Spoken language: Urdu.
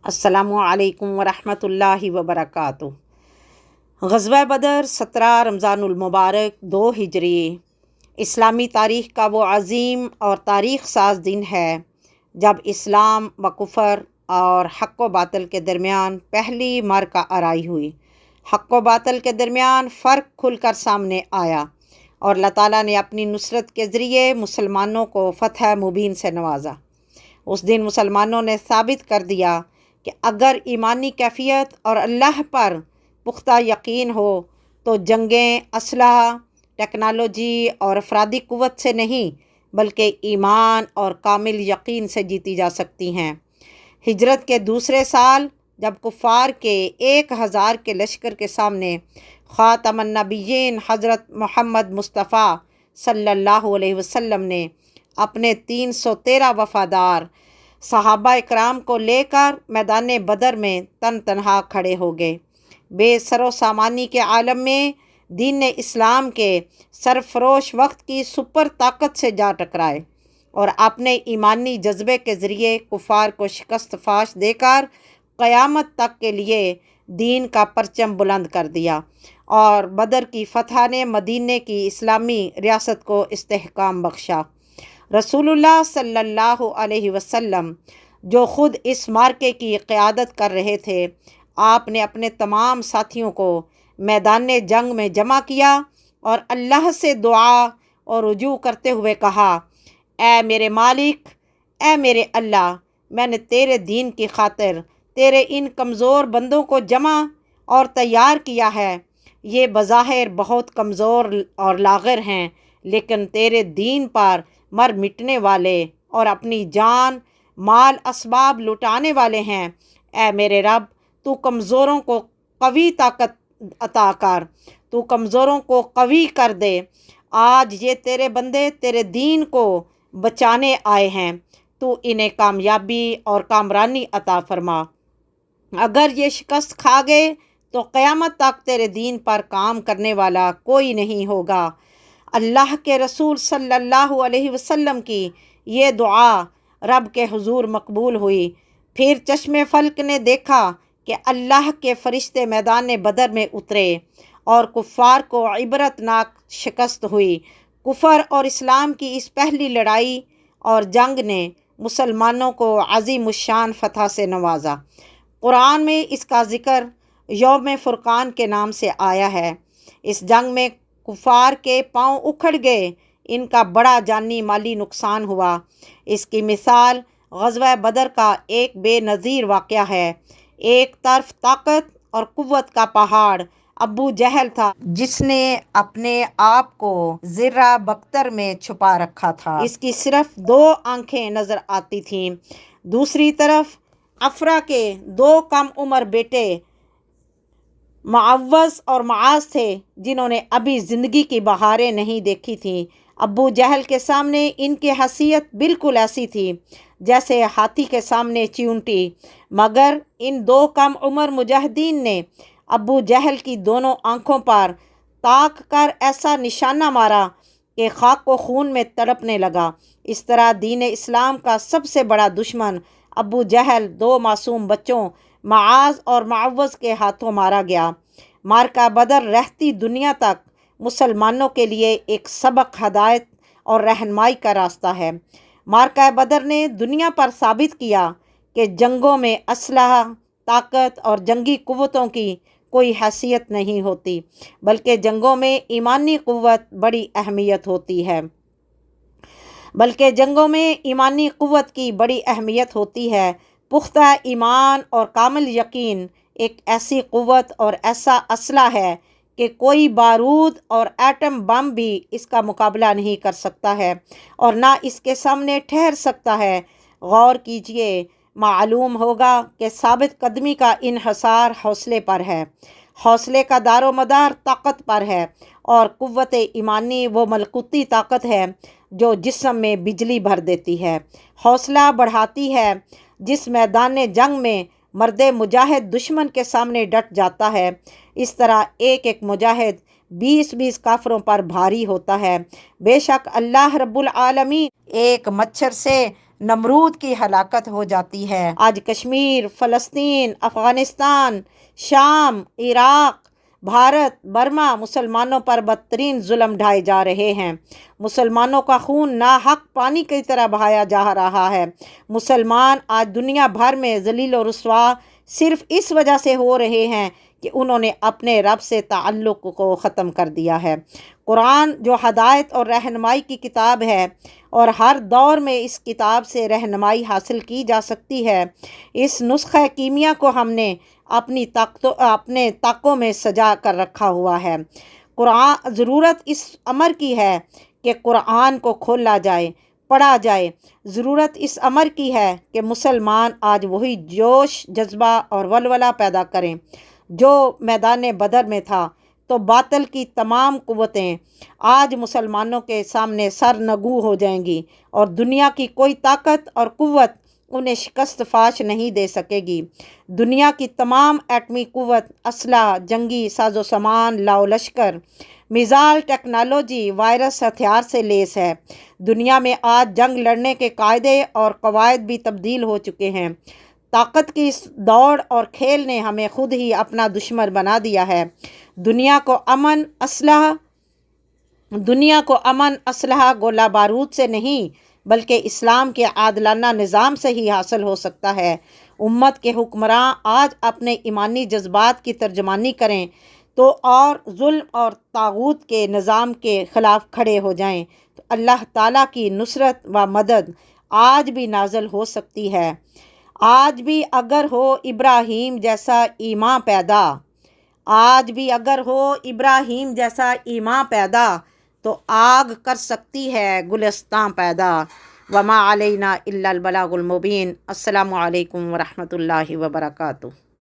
السلام علیکم ورحمۃ اللہ وبرکاتہ۔ غزوہ بدر 17 رمضان المبارک 2 ہجری اسلامی تاریخ کا وہ عظیم اور تاریخ ساز دن ہے جب اسلام و کفر اور حق و باطل کے درمیان پہلی معرکہ آرائی ہوئی۔ حق و باطل کے درمیان فرق کھل کر سامنے آیا اور اللہ تعالیٰ نے اپنی نصرت کے ذریعے مسلمانوں کو فتح مبین سے نوازا۔ اس دن مسلمانوں نے ثابت کر دیا کہ اگر ایمانی کیفیت اور اللہ پر پختہ یقین ہو تو جنگیں اسلحہ، ٹیکنالوجی اور افرادی قوت سے نہیں بلکہ ایمان اور کامل یقین سے جیتی جا سکتی ہیں۔ ہجرت کے دوسرے سال جب کفار کے 1000 کے لشکر کے سامنے خاتم النبیین حضرت محمد مصطفیٰ صلی اللہ علیہ وسلم نے اپنے 313 وفادار صحابہ اکرام کو لے کر میدان بدر میں تن تنہا کھڑے ہو گئے، بے سر و سامانی کے عالم میں دین اسلام کے سرفروش وقت کی سپر طاقت سے جا ٹکرائے اور اپنے ایمانی جذبے کے ذریعے کفار کو شکست فاش دے کر قیامت تک کے لیے دین کا پرچم بلند کر دیا، اور بدر کی فتح نے مدینے کی اسلامی ریاست کو استحکام بخشا۔ رسول اللہ صلی اللہ علیہ وسلم جو خود اس معرکے کی قیادت کر رہے تھے، آپ نے اپنے تمام ساتھیوں کو میدان جنگ میں جمع کیا اور اللہ سے دعا اور رجوع کرتے ہوئے کہا، اے میرے مالک، اے میرے اللہ، میں نے تیرے دین کی خاطر تیرے ان کمزور بندوں کو جمع اور تیار کیا ہے۔ یہ بظاہر بہت کمزور اور لاغر ہیں، لیکن تیرے دین پر مر مٹنے والے اور اپنی جان مال اسباب لٹانے والے ہیں۔ اے میرے رب، تو کمزوروں کو قوی طاقت عطا کر، تو کمزوروں کو قوی کر دے۔ آج یہ تیرے بندے تیرے دین کو بچانے آئے ہیں، تو انہیں کامیابی اور کامرانی عطا فرما۔ اگر یہ شکست کھا گئے تو قیامت تک تیرے دین پر کام کرنے والا کوئی نہیں ہوگا۔ اللہ کے رسول صلی اللہ علیہ وسلم کی یہ دعا رب کے حضور مقبول ہوئی۔ پھر چشم فلک نے دیکھا کہ اللہ کے فرشتے میدان بدر میں اترے اور کفار کو عبرت ناک شکست ہوئی۔ کفر اور اسلام کی اس پہلی لڑائی اور جنگ نے مسلمانوں کو عظیم الشان فتح سے نوازا۔ قرآن میں اس کا ذکر یوم فرقان کے نام سے آیا ہے۔ اس جنگ میں کفار کے پاؤں اکھڑ گئے، ان کا بڑا جانی مالی نقصان ہوا۔ اس کی مثال غزوہ بدر کا ایک بے نظیر واقعہ ہے۔ ایک طرف طاقت اور قوت کا پہاڑ ابو جہل تھا، جس نے اپنے آپ کو زرہ بختر میں چھپا رکھا تھا، اس کی صرف 2 آنکھیں نظر آتی تھیں۔ دوسری طرف افرا کے 2 کم عمر بیٹے معوذ اور معاذ تھے، جنہوں نے ابھی زندگی کی بہاریں نہیں دیکھی تھیں۔ ابو جہل کے سامنے ان کی حیثیت بالکل ایسی تھی جیسے ہاتھی کے سامنے چیونٹی، مگر ان 2 کم عمر مجاہدین نے ابو جہل کی دونوں آنکھوں پر تاک کر ایسا نشانہ مارا کہ خاک و خون میں تڑپنے لگا۔ اس طرح دین اسلام کا سب سے بڑا دشمن ابو جہل 2 معصوم بچوں معاذ اور معوذ کے ہاتھوں مارا گیا۔ معرکہ بدر رہتی دنیا تک مسلمانوں کے لیے ایک سبق، ہدایت اور رہنمائی کا راستہ ہے۔ معرکہ بدر نے دنیا پر ثابت کیا کہ جنگوں میں اسلحہ، طاقت اور جنگی قوتوں کی کوئی حیثیت نہیں ہوتی، بلکہ جنگوں میں ایمانی قوت بڑی اہمیت ہوتی ہے۔ پختہ ایمان اور کامل یقین ایک ایسی قوت اور ایسا اسلحہ ہے کہ کوئی بارود اور ایٹم بم بھی اس کا مقابلہ نہیں کر سکتا ہے اور نہ اس کے سامنے ٹھہر سکتا ہے۔ غور کیجئے، معلوم ہوگا کہ ثابت قدمی کا انحصار حوصلے پر ہے، حوصلے کا دار و مدار طاقت پر ہے، اور قوت ایمانی وہ ملکوتی طاقت ہے جو جسم میں بجلی بھر دیتی ہے۔ حوصلہ بڑھاتی ہے۔ جس میدان جنگ میں مرد مجاہد دشمن کے سامنے ڈٹ جاتا ہے، اس طرح ایک ایک مجاہد 20 کافروں پر بھاری ہوتا ہے۔ بے شک اللہ رب العالمین ایک مچھر سے نمرود کی ہلاکت ہو جاتی ہے۔ آج کشمیر، فلسطین، افغانستان، شام، عراق، بھارت، برما مسلمانوں پر بدترین ظلم ڈھائے جا رہے ہیں۔ مسلمانوں کا خون ناحق پانی کی طرح بہایا جا رہا ہے۔ مسلمان آج دنیا بھر میں ذلیل و رسوا صرف اس وجہ سے ہو رہے ہیں کہ انہوں نے اپنے رب سے تعلق کو ختم کر دیا ہے۔ قرآن جو ہدایت اور رہنمائی کی کتاب ہے اور ہر دور میں اس کتاب سے رہنمائی حاصل کی جا سکتی ہے، اس نسخہ کیمیا کو ہم نے اپنے طاقوں میں سجا کر رکھا ہوا ہے۔ ضرورت اس امر کی ہے کہ قرآن کو کھولا جائے، پڑھا جائے۔ ضرورت اس امر کی ہے کہ مسلمان آج وہی جوش، جذبہ اور ولولہ پیدا کریں جو میدان بدر میں تھا، تو باطل کی تمام قوتیں آج مسلمانوں کے سامنے سر نگو ہو جائیں گی اور دنیا کی کوئی طاقت اور قوت انہیں شکست فاش نہیں دے سکے گی۔ دنیا کی تمام ایٹمی قوت، اسلحہ، جنگی ساز و سامان، لاؤ لشکر، میزائل ٹیکنالوجی، وائرس ہتھیار سے لیس ہے۔ دنیا میں آج جنگ لڑنے کے قاعدے اور قواعد بھی تبدیل ہو چکے ہیں۔ طاقت کی اس دوڑ اور کھیل نے ہمیں خود ہی اپنا دشمن بنا دیا ہے۔ دنیا کو امن اسلحہ گولہ بارود سے نہیں بلکہ اسلام کے عادلانہ نظام سے ہی حاصل ہو سکتا ہے۔ امت کے حکمراں آج اپنے ایمانی جذبات کی ترجمانی کریں تو اور ظلم اور طاغوت کے نظام کے خلاف کھڑے ہو جائیں تو اللہ تعالیٰ کی نصرت و مدد آج بھی نازل ہو سکتی ہے۔ آج بھی اگر ہو ابراہیم جیسا ایمان پیدا تو آگ کر سکتی ہے گلستاں پیدا۔ وما علینا الا البلاغ المبین۔ السلام علیکم ورحمۃ اللہ وبرکاتہ۔